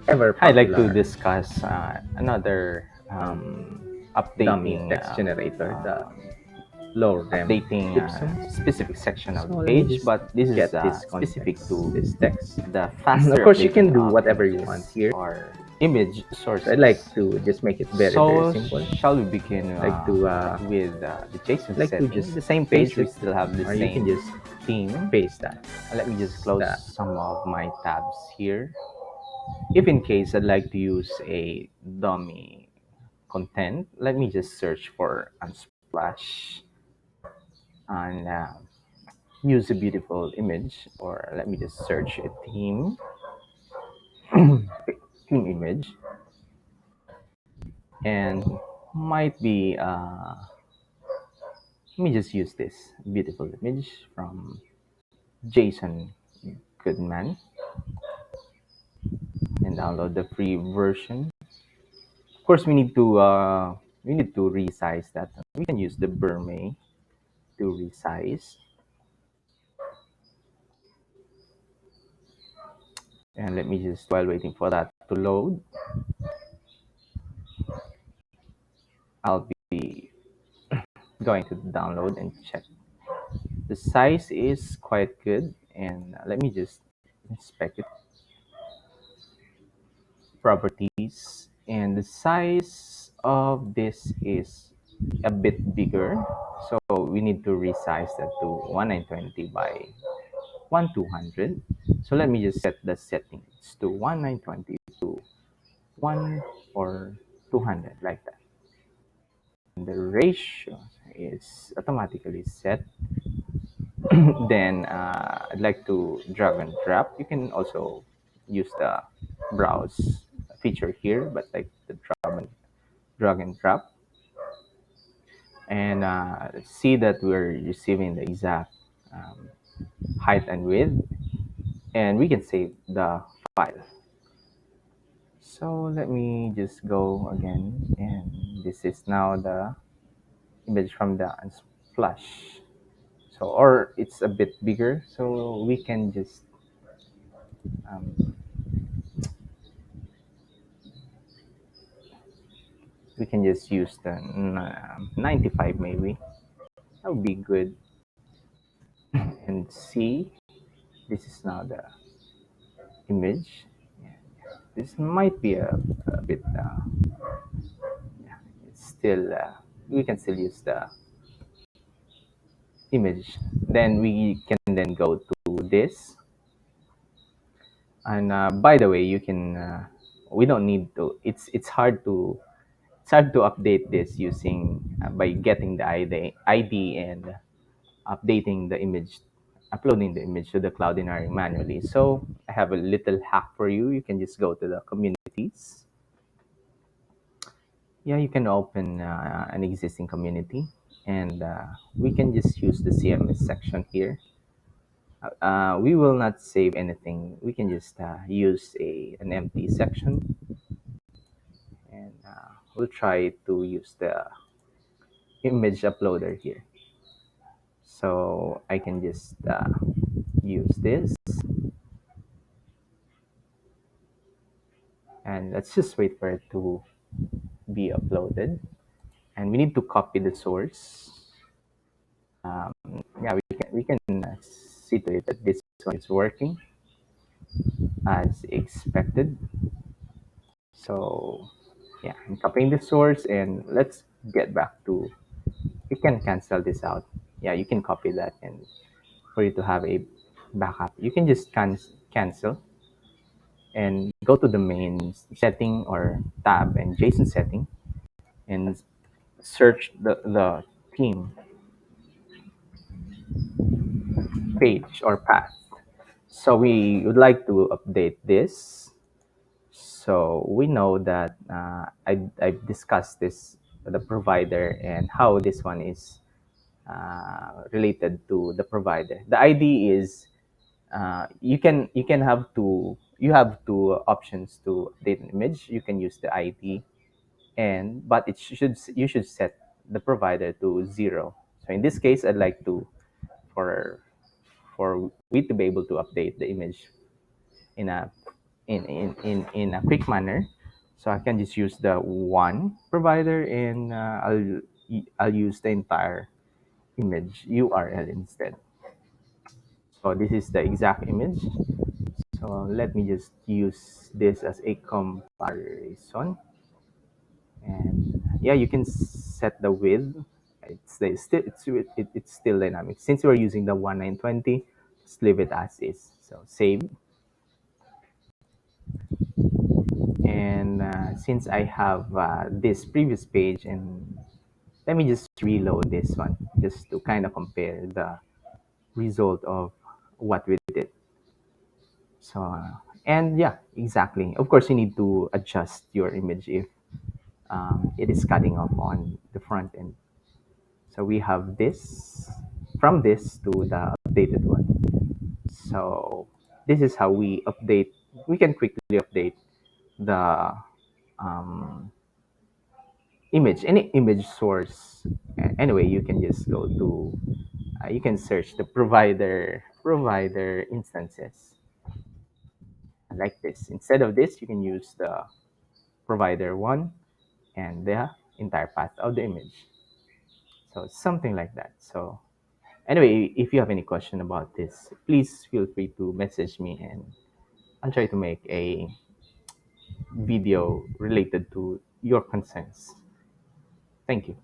ever I'd like to popular discuss another dummy updating text generator, the low rem updating ipsum. specific section of So the let me page, just but this is get this specific context, to this text. the Of faster course, you updating can do of whatever you want images here. or image So I like sources. to just make it very, very So simple. shall we begin Like to with the JSON like to setting? just The same paste page, we it, still have the or you can same just theme. paste that. Let me just It's close the some of my tabs here. If in case I'd like to use a dummy content, let me just search for Unsplash and use a beautiful image, or let me just search a theme image, and might be let me just use this beautiful image from Jason Goodman and download the free version. Of course, we need to resize that. We can use the Burmay to resize, and let me just, while waiting for that to load, I'll be going to download and check. The size is quite good, and let me just inspect it. Properties, and the size of this is a bit bigger, so we need to resize that to 1920 by 1200. So let me just set the settings to 1920 to 1 or 200, like that. And the ratio is automatically set. Then I'd like to drag and drop. You can also use the browse feature here, but like the drag and drop, and see that we're receiving the exact um, height and width, and we can save the file. So let me just go again, and this is now the image from the Unsplash. So, or it's a bit bigger, so um, we can just use the 95 maybe. That would be good. And see, this is now the image. Yeah, this might be a bit. It's still we can still use the image. Then we can then go to this. And by the way, you can. We don't need to. It's hard to update this using by getting the ID and updating the image, uploading the image to the cloud manually. So I have a little hack for you. You can just go to the communities. Yeah, you can open an existing community, and we can just use the CMS section here. We will not save anything. We can just use an empty section, and we'll try to use the image uploader here. So I can just use this, and let's just wait for it to be uploaded. And we need to copy the source. Yeah, we can see to it that this one is working as expected. So yeah, I'm copying the source, and let's get back to, you can cancel this out. Yeah, you can copy that, and for you to have a backup, you can just cancel and go to the main setting or tab and JSON setting, and search the theme page or path. So we would like to update this. So we know that I've discussed this with the provider and how this one is related to the provider. The ID is you have two options to update an image. You can use the ID, and but you should set the provider to 0. So in this case, I'd like to, for we to be able to update the image in a in a quick manner. So I can just use the one provider, and I'll use the entire image URL instead. So this is the exact image. So let me just use this as a comparison. And yeah, you can set the width. It's still dynamic. Since we're using the 1920, just leave it as is. So save. And since I have this previous page, and let me just reload this one just to kind of compare the result of what we did. So and yeah, exactly. Of course, you need to adjust your image if it is cutting off on the front end. So we have this from this to the updated one. So this is how we update. We can quickly update the um, image, any image source. Anyway, you can just go to, you can search the provider instances like this. Instead of this, you can use the provider one and the entire path of the image. So something like that. So anyway, if you have any question about this, please feel free to message me, and I'll try to make a video related to your concerns. Thank you.